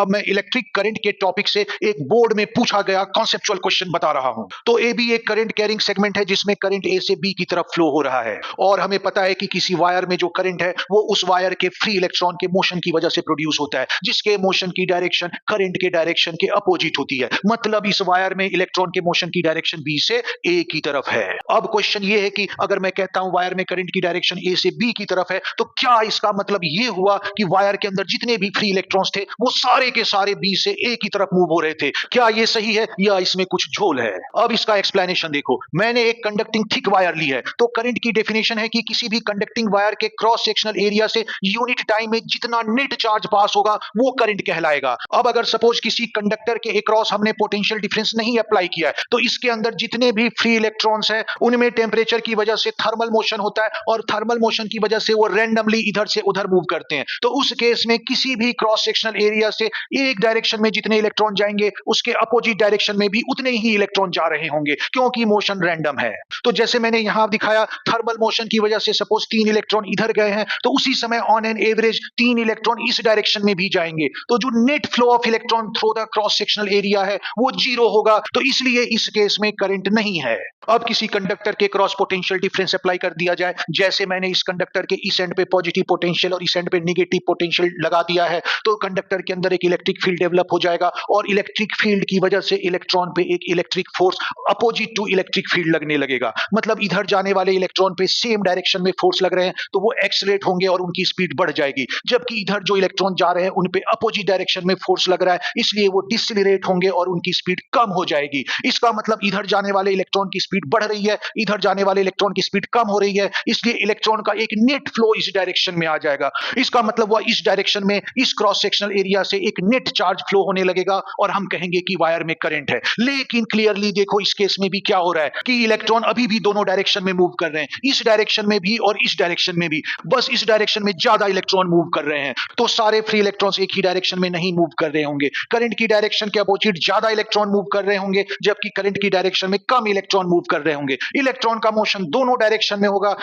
अब मैं electric current के टॉपिक से एक बोर्ड में पूछा गया कॉन्सेप्चुअल क्वेश्चन बता रहा हूं। तो ए भी एक करंट कैरिंग सेगमेंट है जिसमें करंट ए से बी की तरफ फ्लो हो रहा है, और हमें पता है कि किसी वायर में जो करंट है वो उस वायर के फ्री इलेक्ट्रॉन के मोशन की वजह से प्रोड्यूस होता है, जिसके मोशन की डायरेक्शन करंट के डायरेक्शन के अपोजिट होती है। मतलब इस वायर में इलेक्ट्रॉन के मोशन की डायरेक्शन बी से ए की तरफ है। अब क्वेश्चन ये है कि अगर मैं कहता हूं वायर में करंट की डायरेक्शन ए से बी की तरफ है, तो क्या इसका मतलब ये हुआ कि वायर के अंदर जितने भी फ्री इलेक्ट्रॉन्स थे वो सारे के सारे बी से ए की तरफ मूव हो रहे थे? क्या ये सही है या इसमें कुछ झोल है? अब इसका एक्सप्लेनेशन देखो। मैंने एक कंडक्टिंग थिक वायर ली है, तो करंट की डेफिनेशन है कि किसी भी कंडक्टिंग वायर के क्रॉस सेक्शनल एरिया से यूनिट टाइम में जितना नेट चार्ज पास होगा वो करंट कहलाएगा। अब अगर सपोज किसी कंडक्टर के अक्रॉस हमने पोटेंशियल डिफरेंस नहीं अप्लाई किया है, तो इसके अंदर जितने भी फ्री इलेक्ट्रॉन्स हैं उनमें टेम्परेचर की वजह से थर्मल मोशन होता है, और थर्मल मोशन की वजह से वो रैंडमली इधर से उधर मूव करते हैं। तो उस केस में किसी भी क्रॉस सेक्शनल एरिया से एक डायरेक्शन में जितने इलेक्ट्रॉन जाएंगे उसके अपोजिट डायरेक्शन में भी उतने ही इलेक्ट्रॉन जा रहे होंगे, क्योंकि मोशन रैंडम है। तो जैसे मैंने यहां दिखाया, थर्मल मोशन की वजह से सपोज 3 इलेक्ट्रॉन इधर गए हैं, तो उसी समय ऑन एन एवरेज 3 इलेक्ट्रॉन इस डायरेक्शन में भी जाएंगे। तो जो net flow of electron through the cross sectional area है वो 0 होगा। तो इसलिए इस केस में करंट नहीं है। अब किसी कंडक्टर के क्रॉस पोटेंशियल डिफरेंस अप्लाई कर दिया जाए, जैसे मैंने इस कंडक्टर के इस एंड पे पॉजिटिव पोटेंशियल और इस एंड पे नेगेटिव पोटेंशियल लगा दिया है, तो कंडक्टर के अंदर एक इलेक्ट्रिक फील्ड डेवलप हो जाएगा, और इलेक्ट्रिक फील्ड की वजह से इलेक्ट्रॉन पे एक electric force opposite to electric field लगने लगेगा। मतलब इधर जाने वाले इलेक्ट्रॉन पे सेम डायरेक्शन में फोर्स लग रहे हैं, तो वो एक्सेलरेट होंगे और उनकी स्पीड बढ़ जाएगी, जबकि इधर जो इलेक्ट्रॉन जा रहे हैं उन पे अपोजिट डायरेक्शन में फोर्स लग रहा है, इसलिए वो डिसलेरेट होंगे और उनकी स्पीड कम हो जाएगी। इसका मतलब इधर जाने वाले इलेक्ट्रॉन की स्पीड बढ़ रही है, इधर जाने वाले इलेक्ट्रॉन की स्पीड कम हो रही है, इसलिए इलेक्ट्रॉन का एक नेट फ्लो इस डायरेक्शन में आ जाएगा। इसका मतलब वह इस डायरेक्शन में इस क्रॉस सेक्शनल एरिया से एक नेट चार्ज फ्लो होने लगेगा, और हम कहेंगे कि वायर में करंट है। लेकिन क्लियरली देखो इस केस में भी क्या हो रहा है कि इलेक्ट्रॉन अभी भी दोनों डायरेक्शन में मूव कर रहे हैं, इस डायरेक्शन में भी और इस डायरेक्शन में भी, बस इस डायरेक्शन में ज्यादा इलेक्ट्रॉन मूव कर रहे हैं। तो सारे फ्री इलेक्ट्रॉन्स एक ही डायरेक्शन में नहीं मूव कर रहे होंगे, करंट की डायरेक्शन के अपोजिट ज्यादा इलेक्ट्रॉन मूव कर रहे होंगे, जबकि करंट की डायरेक्शन में कम इलेक्ट्रॉन मूव कर रहे होंगे। इलेक्ट्रॉन का मोशन दोनों डायरेक्शन में होगा,